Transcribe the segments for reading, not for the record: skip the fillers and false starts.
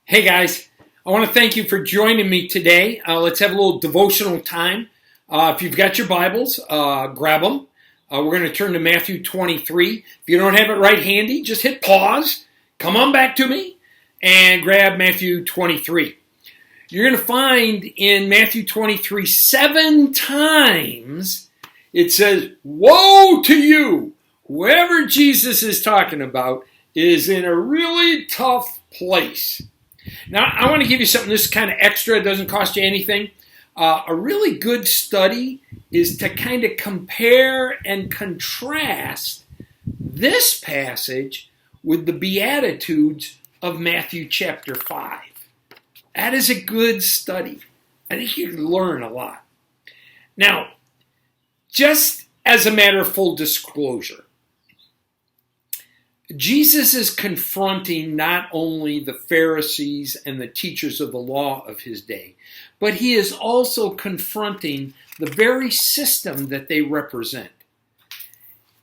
Hey guys, I want to thank you for joining me today. Let's have a little devotional time. If you've got your Bibles, grab them. We're going to turn to Matthew 23. If you don't have it right handy, just hit pause, come on back to me, and grab Matthew 23. You're going to find in Matthew 23 7 times it says, "Woe to you!" Whoever Jesus is talking about is in a really tough place. Now, I want to give you something that's kind of extra. It doesn't cost you anything. A really good study is to kind of compare and contrast this passage with the Beatitudes of Matthew chapter 5. That is a good study. I think you can learn a lot. Now, just as a matter of full disclosure, Jesus is confronting not only the Pharisees and the teachers of the law of his day, but he is also confronting the very system that they represent.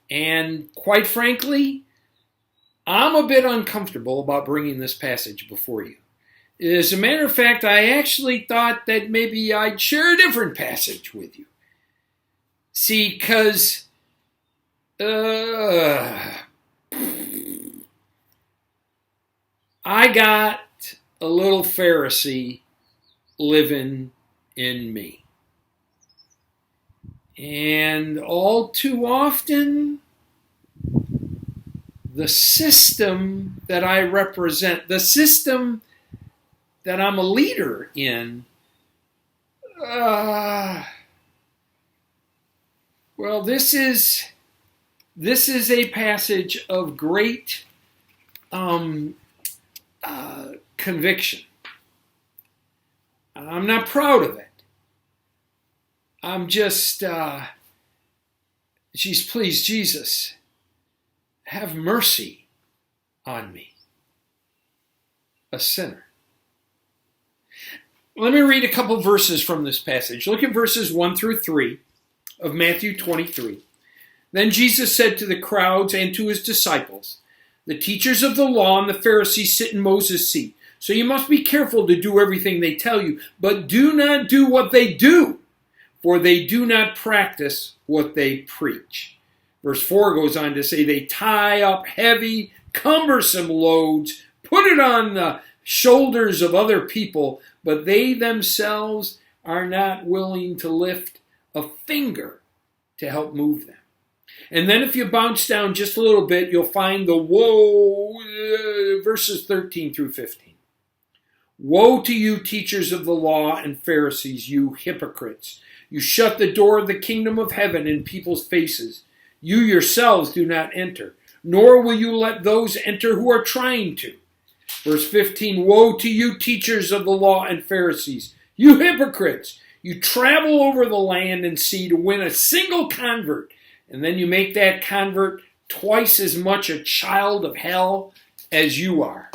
And quite frankly, I'm a bit uncomfortable about bringing this passage before you. As a matter of fact, I actually thought that maybe I'd share a different passage with you. See, because I got a little Pharisee living in me. And all too often, the system that I represent, the system that I'm a leader in, well, this is a passage of great conviction. I'm not proud of it. I'm just, please, Jesus, have mercy on me, a sinner. Let me read a couple verses from this passage. Look at verses 1 through 3 of Matthew 23. Then Jesus said to the crowds and to his disciples, "The teachers of the law and the Pharisees sit in Moses' seat. So you must be careful to do everything they tell you, but do not do what they do, for they do not practice what they preach." Verse 4 goes on to say, "They tie up heavy, cumbersome loads, put it on the shoulders of other people, but they themselves are not willing to lift a finger to help move them." And then if you bounce down just a little bit, you'll find the woe, verses 13 through 15. "Woe to you, teachers of the law and Pharisees, you hypocrites! You shut the door of the kingdom of heaven in people's faces. You yourselves do not enter, nor will you let those enter who are trying to." Verse 15, "Woe to you, teachers of the law and Pharisees, you hypocrites! You travel over the land and sea to win a single convert, and then you make that convert twice as much a child of hell as you are."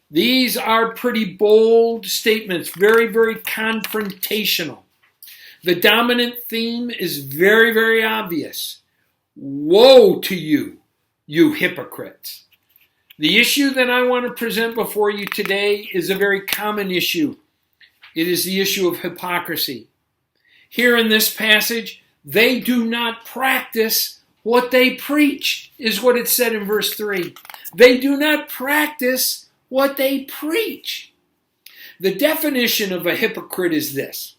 These are pretty bold statements, very, very confrontational. The dominant theme is very, very obvious. Woe to you, you hypocrites. The issue that I want to present before you today is a very common issue. It is the issue of hypocrisy. Here in this passage, they do not practice what they preach, is what it said in verse 3. They do not practice what they preach. The definition of a hypocrite is this.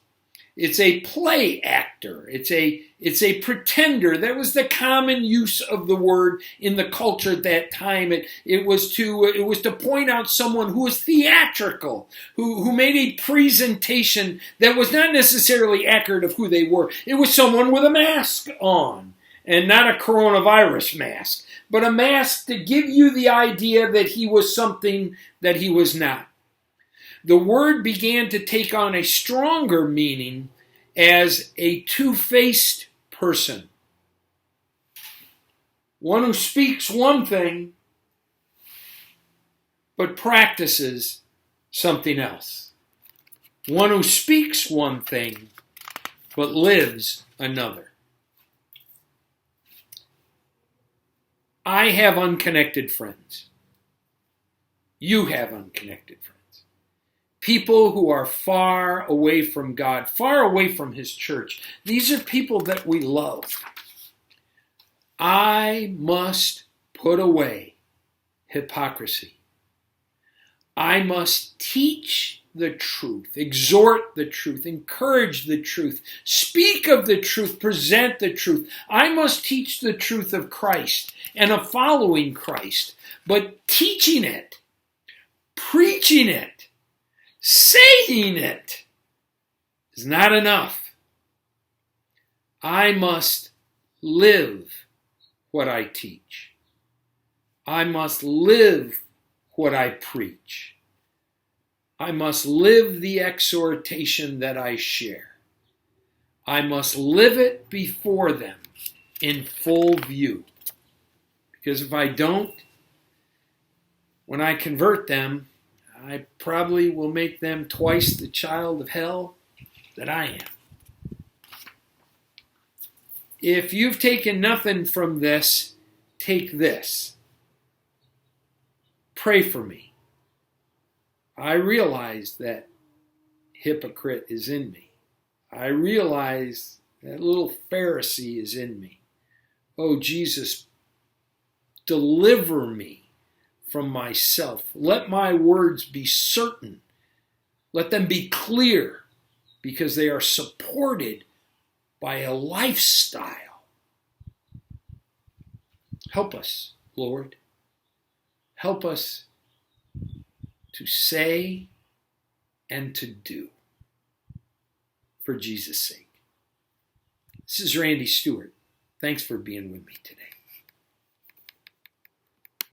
It's a play actor. It's a pretender. That was the common use of the word in the culture at that time. It was to point out someone who was theatrical, who made a presentation that was not necessarily accurate of who they were. It was someone with a mask on, and not a coronavirus mask, but a mask to give you the idea that he was something that he was not. The word began to take on a stronger meaning as a two-faced person. One who speaks one thing, but practices something else. One who speaks one thing, but lives another. I have unconnected friends. You have unconnected friends. people who are far away from God, far away from his church. These are people that we love. I must put away hypocrisy. I must teach the truth, exhort the truth, encourage the truth, speak of the truth, present the truth. I must teach the truth of Christ and of following Christ, but teaching it, preaching it, saying it is not enough. I must live what I teach. I must live what I preach. I must live the exhortation that I share. I must live it before them in full view. Because if I don't, when I convert them, I probably will make them twice the child of hell that I am. If you've taken nothing from this, take this. Pray for me. I realize that hypocrite is in me. I realize that little Pharisee is in me. Oh, Jesus, deliver me from myself. Let my words be certain. Let them be clear, because they are supported by a lifestyle. Help us, Lord. Help us to say and to do for Jesus' sake. This is Randy Stewart. Thanks for being with me today.